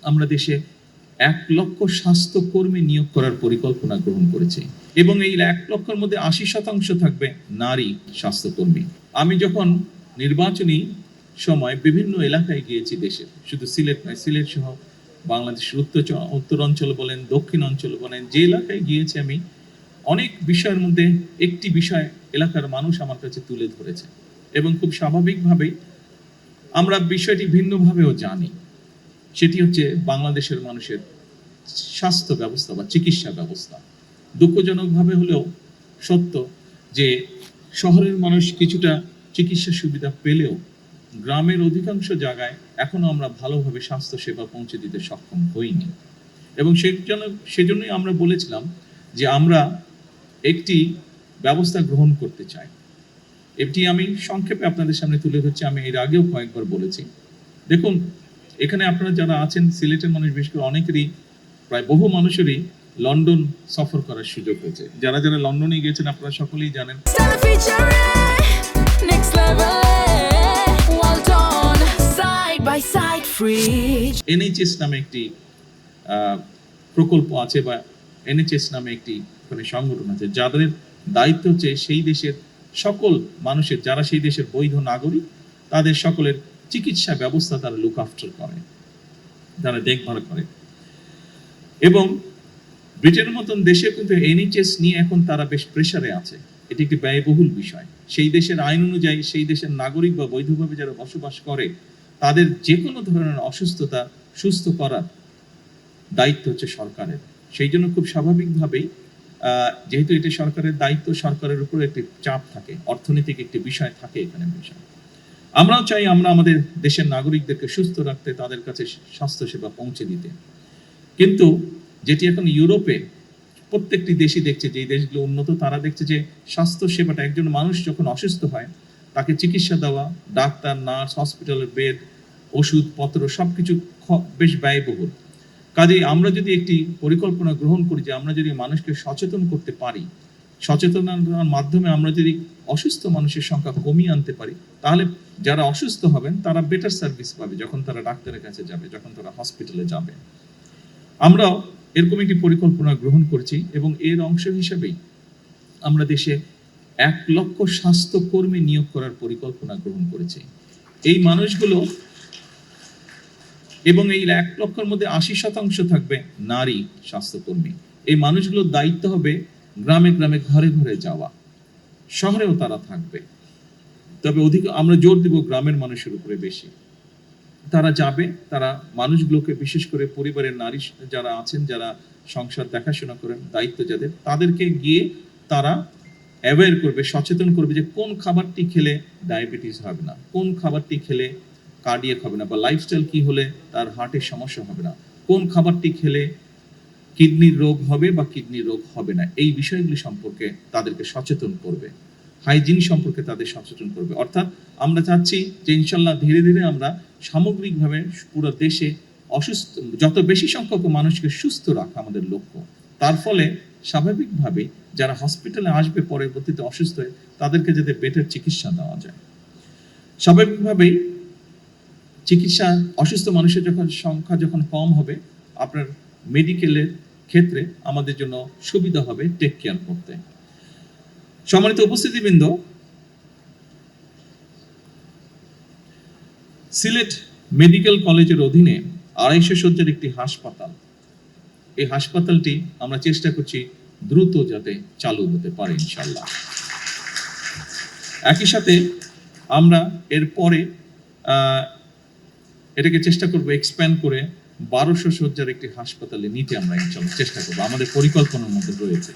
আমরা দেশে 1,00,000 স্বাস্থ্যকর্মী নিয়োগ করার পরিকল্পনা গ্রহণ করেছি এবং এই 1,00,000-র মধ্যে 80% থাকবে নারী স্বাস্থ্যকর্মী। আমি যখন নির্বাচনী সময় বিভিন্ন এলাকায় গিয়েছি দেশের, শুধু সিলেট নয়, সিলেট সহ বাংলাদেশের উত্তরাঞ্চল বলেন, দক্ষিণ অঞ্চল বলেন, যে এলাকায় গিয়েছি আমি, অনেক বিষয়ের মধ্যে একটি বিষয় এলাকার মানুষ আমার কাছে তুলে ধরেছে এবং খুব স্বাভাবিকভাবেই আমরা বিষয়টি ভিন্নভাবেও জানি। সেটি হচ্ছে বাংলাদেশের মানুষের স্বাস্থ্য ব্যবস্থা বা চিকিৎসা ব্যবস্থা। দুঃখজনকভাবে হলেও সত্য যে শহরের মানুষ কিছুটা চিকিৎসা সুবিধা পেলেও গ্রামের অধিকাংশ জায়গায় এখনো আমরা ভালোভাবে স্বাস্থ্য সেবা পৌঁছে দিতে সক্ষম হইনি এবং সেজন্যই আমরা বলেছিলাম যে আমরা একটি ব্যবস্থা গ্রহণ করতে চাই। এটি আমি সংক্ষেপে আপনাদের সামনে তুলে ধরছি। আমি এর আগেও কয়েকবার বলেছি। দেখুন, এখানে আপনারা যারা আছেন, সিলেটের মানুষ বিশেষ করে অনেকেরই, প্রায় বহু মানুষেরই লন্ডন সফর করার সুযোগ হয়েছে। যারা যারা লন্ডনে গিয়েছেন আপনারা সকলেই জানেন NHS নামে একটি প্রকল্প আছে বা NHS নামে একটি সংগঠন আছে, যাদের দায়িত্ব হচ্ছে সেই দেশের সকল মানুষের, যারা সেই দেশের বৈধ নাগরিক, তাদের সকলের চিকিৎসা ব্যবস্থা তারা লুক আফটার করে, তারা দেখভাল করে। এবং ব্রিটেনের মতন দেশে কিন্তু NHS নিয়ে এখন তারা বেশ প্রেসারে আছে। এটি একটি ব্যয়বহুল বিষয়। সেই দেশের আইন অনুযায়ী সেই দেশের নাগরিক বা বৈধভাবে যারা বসবাস করে তাদের যে কোনো ধরনের অসুস্থতা সুস্থ করার দায়িত্ব হচ্ছে সরকারের। সেই জন্য খুব স্বাভাবিকভাবেই যেহেতু এটি সরকারের দায়িত্ব, সরকারের উপর একটি চাপ থাকে, অর্থনৈতিক একটি বিষয় থাকে এখানে বিষয়। আমরাও চাই আমরা আমাদের দেশের নাগরিকদেরকে সুস্থ রাখতে, তাদের কাছে স্বাস্থ্যসেবা পৌঁছে দিতে। কিন্তু যেটি এখন ইউরোপে প্রত্যেকটি দেশই দেখছে, যে দেশগুলো উন্নত তারা দেখছে যে স্বাস্থ্য সেবাটা, একজন মানুষ যখন অসুস্থ হয় তাকে চিকিৎসা দেওয়া, ডাক্তার, নার্স, হসপিটালের বেড, ওষুধপত্র সবকিছু বেশ ব্যয়বহুল। কাজেই আমরা যদি একটি পরিকল্পনা গ্রহণ করি যে আমরা যদি মানুষকে সচেতন করতে পারি, সচেতনতার মাধ্যমে আমরা যদি অসুস্থ মানুষের সংখ্যা কমিয়ে আনতে পারি, তাহলে যারা অসুস্থ হবেন তারা বেটার সার্ভিস পাবে যখন তারা ডাক্তারের কাছে যাবে, যখন তারা হসপিটালে যাবে। আমরাও এরকম একটি পরিকল্পনা গ্রহণ করছি এবং এর অংশ হিসেবেই আমরা দেশে 1,00,000 স্বাস্থ্যকর্মী নিয়োগ করার পরিকল্পনা গ্রহণ করেছি। এই মানুষগুলো, এবং এই 1,00,000-র মধ্যে 80% থাকবে নারী স্বাস্থ্যকর্মী। এই মানুষগুলোর দায়িত্ব হবে গ্রামে গ্রামে, ঘরে ঘরে যাওয়া। শহরেও তারা থাকবে, তবে আমরা জোর দিব গ্রামের মানুষের উপরে বেশি। তারা যাবে, তারা মানুষগুলোকে, বিশেষ করে পরিবারের নারী যারা আছেন, যারা সংসার দেখাশোনা করেন, দায়িত্ব যাদের, তাদেরকে গিয়ে তারা অ্যাওয়্যার করবে, সচেতন করবে যে কোন খাবারটি খেলে ডায়াবেটিস হবে না, কোন খাবারটি খেলে কার্ডিয়াক হবে না, বা লাইফস্টাইল কি হলে তার হার্টের সমস্যা হবে না, কোন খাবারটি খেলে কিডনির রোগ হবে বা কিডনির রোগ হবে না। এই বিষয়গুলি সম্পর্কে তাদেরকে সচেতন করবে, হাইজিন সম্পর্কে তাদের সচেতন করবে। অর্থাৎ আমরা চাচ্ছি যে ইনশাল্লাহ ধীরে ধীরে আমরা সামগ্রিকভাবে পুরো দেশে যত বেশি সংখ্যক মানুষকে সুস্থ রাখা আমাদের লক্ষ্য। তার ফলে স্বাভাবিকভাবে যারা হসপিটালে আসবে পরবর্তীতে অসুস্থ হয়ে, তাদেরকে যাতে বেটার চিকিৎসা দেওয়া যায়। স্বাভাবিকভাবেই চিকিৎসা, অসুস্থ মানুষের সংখ্যা যখন কম হবে, আপনার মেডিকেলের ক্ষেত্রে আমাদের জন্য সুবিধা হবে টেক কেয়ার করতে। সম্মানিত উপস্থিতিবৃন্দ, সিলেট মেডিকেল কলেজের অধীনে 250 শয্যার একটি হাসপাতাল, এই হাসপাতালটি আমরা চেষ্টা করছি দ্রুত যাতে চালু হতে পারে ইনশাল্লাহ। একই সাথে আমরা এরপরে এটাকে চেষ্টা করব এক্সপ্যান্ড করে 1200 শয্যার একটি হাসপাতালে নিতে আমরা ইনশাল্লাহ চেষ্টা করব, আমাদের পরিকল্পনার মধ্যে রয়েছে।